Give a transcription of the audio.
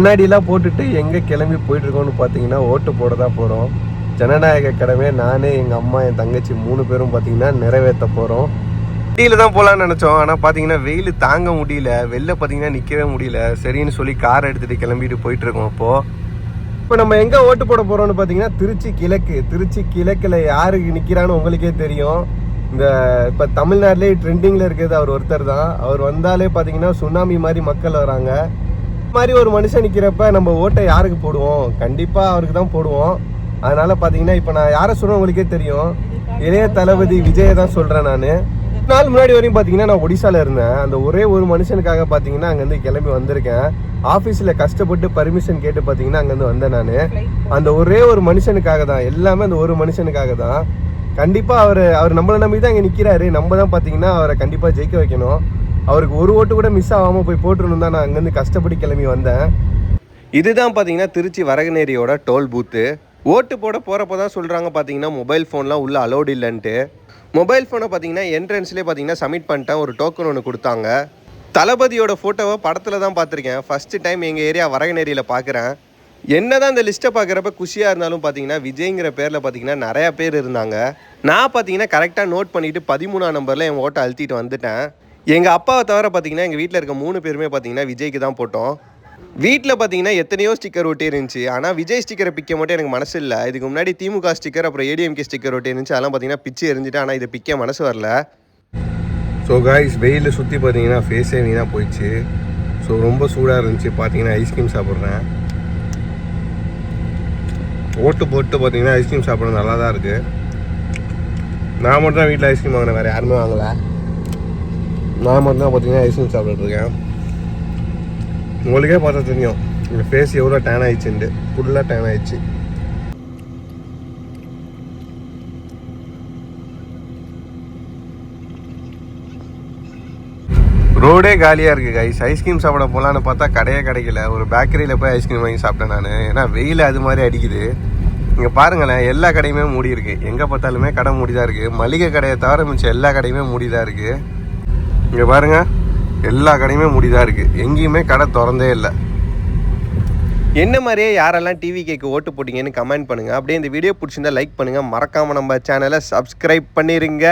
முன்னாடிலாம் போட்டுட்டு எங்கே கிளம்பி போயிட்டுருக்கோன்னு பார்த்தீங்கன்னா ஓட்டு போட தான் போகிறோம். ஜனநாயக கடமை நானே எங்கள் அம்மா என் தங்கச்சி 3 பேரும் பார்த்தீங்கன்னா நிறைவேற்ற போகிறோம். வண்டியில் தான் போகலான்னு நினச்சோம். ஆனால் பார்த்தீங்கன்னா வெயில் தாங்க முடியல, வெளில பார்த்தீங்கன்னா நிற்கவே முடியல. சரின்னு சொல்லி கார் எடுத்துகிட்டு கிளம்பிட்டு போயிட்டுருக்கோம். இப்போ நம்ம எங்கே ஓட்டு போட போகிறோம்னு பார்த்தீங்கன்னா திருச்சி கிழக்கில் யாருக்கு நிற்கிறான்னு உங்களுக்கே தெரியும். இந்த இப்போ தமிழ்நாட்டிலே ட்ரெண்டிங்கில் இருக்கிறது அவர் ஒருத்தர் தான். அவர் வந்தாலே பார்த்தீங்கன்னா சுனாமி மாதிரி மக்கள் வராங்க. மாதிரி ஒரு மனுஷன் நிற்கிறப்ப நம்ம ஓட்டை யாருக்கு போடுவோம்? கண்டிப்பாக அவருக்கு தான் போடுவோம். அதனால் பார்த்தீங்கன்னா இப்போ நான் யாரை சொல்கிறேன் உங்களுக்கே தெரியும், இளைய தளபதி விஜயை தான் சொல்கிறேன். நான் நாள் முன்னாடி வரையும் பார்த்தீங்கன்னா நான் ஒடிசாவில் இருந்தேன். அந்த ஒரே ஒரு மனுஷனுக்காக பார்த்தீங்கன்னா அங்கேருந்து கிளம்பி வந்திருக்கேன். ஆஃபீஸில் கஷ்டப்பட்டு பர்மிஷன் கேட்டு பார்த்தீங்கன்னா அங்கேருந்து வந்தேன் நான். அந்த ஒரே ஒரு மனுஷனுக்காக தான், எல்லாமே அந்த ஒரு மனுஷனுக்காக தான். கண்டிப்பாக அவர் நம்மளை நம்பி தான் இங்கே நிற்கிறாரு. நம்ம தான் பார்த்தீங்கன்னா அவரை கண்டிப்பாக ஜெயிக்க வைக்கணும். அவருக்கு ஒரு ஓட்டு கூட மிஸ் ஆகாமல் போய் போட்டுருணும் தான் நான் அங்கேருந்து கஷ்டப்பட்டு கிளம்பி வந்தேன். இதுதான் பார்த்தீங்கன்னா திருச்சி வரகநேரியோட டோல் பூத்து. ஓட்டு போட போகிறப்போ தான் சொல்கிறாங்க பார்த்தீங்கன்னா மொபைல் ஃபோன்லாம் உள்ளே அலோடு இல்லைன்ட்டு. மொபைல் ஃபோனை பார்த்தீங்கன்னா என்ட்ரன்ஸ்லேயே பார்த்தீங்கன்னா சப்மிட் பண்ணிட்டேன். ஒரு டோக்கன் ஒன்று கொடுத்தாங்க. தளபதியோட ஃபோட்டோவை படத்தில் தான் பார்த்துருக்கேன். ஃபஸ்ட்டு டைம் எங்கள் ஏரியா வரகநேரியில் பார்க்குறேன். என்ன தான் இந்த லிஸ்ட்டை பார்க்குறப்ப குஷியாக இருந்தாலும் பார்த்தீங்கன்னா விஜய்ங்கிற பேரில் பார்த்தீங்கன்னா நிறையா பேர் இருந்தாங்க. நான் பார்த்தீங்கன்னா கரெக்டாக நோட் பண்ணிவிட்டு 13ஆம் நம்பரில் என் ஓட்டை அழுத்திட்டு வந்துட்டேன். எங்கள் அப்பாவை தவிர பார்த்தீங்கன்னா எங்கள் வீட்டில் இருக்க 3 பேருமே பார்த்தீங்கன்னா விஜய்க்கு தான் போட்டோம். வீட்டில் பார்த்தீங்கன்னா எத்தனையோ ஸ்டிக்கர் ஒட்டி இருந்துச்சு. ஆனால் விஜய் ஸ்டிக்கரை பிக்க மட்டும் எனக்கு மனசு இல்லை. இதுக்கு முன்னாடி திமுக ஸ்டிக்கர், அப்புறம் ஏடிஎம்கே ஸ்டிக்கர் ஒட்டி இருந்துச்சு. அதெல்லாம் பார்த்தீங்கன்னா பிச்சு எரிஞ்சிட்டு. ஆனால் இதை பிக்க மனசு வரல. ஸோ காய்ஸ், வெயிலில் சுற்றி பார்த்தீங்கன்னா ஃபேஸே வீணாக போயிடுச்சு. ஸோ ரொம்ப சூடாக இருந்துச்சு. பார்த்தீங்கன்னா ஐஸ்கிரீம் சாப்பிட்றேன். ஓட்டு போட்டு பார்த்தீங்கன்னா ஐஸ்கிரீம் சாப்பிட்றது நல்லா தான் இருக்குது. நான் மட்டும் தான் வீட்டில் ஐஸ்கிரீம் வாங்கினேன், வேறு யாருமே வாங்கலை. நான் மட்டும் தான் பார்த்தீங்கன்னா ஐஸ்கிரீம் சாப்பிட்டுருக்கேன். உங்களுக்கே பார்த்தா தெரியும் எங்கள் ஃபேஸ் எவ்வளோ டேன் ஆயிடுச்சுண்டு. ஃபுல்லாக டேன் ஆயிடுச்சு. ரோடே காலியாக இருக்குது கைஸ். ஐஸ்கிரீம் சாப்பிட போகலான்னு பார்த்தா கடையே கிடைக்கல. ஒரு பேக்கரியில் போய் ஐஸ்கிரீம் வாங்கி சாப்பிட்டேன் நான். ஏன்னா வெயில் அது மாதிரி அடிக்குது. இங்கே பாருங்களேன், எல்லா கடையுமே மூடி இருக்குது. எங்கே பார்த்தாலுமே கடை மூடி தான் இருக்குது. மளிகை கடையை தவிர மிச்சம் எல்லா கடையுமே மூடி தான் இருக்குது. இங்கே பாருங்கள், எல்லா கடையுமே மூடிதான் இருக்குது. எங்கேயுமே கடை திறந்தே இல்லை. என்ன மாதிரியே யாரெல்லாம் டிவிகேக்கு ஓட்டு போட்டிங்கன்னு கமெண்ட் பண்ணுங்கள். அப்படியே இந்த வீடியோ பிடிச்சிருந்தா லைக் பண்ணுங்கள். மறக்காமல் நம்ம சேனலை சப்ஸ்கிரைப் பண்ணிடுங்க.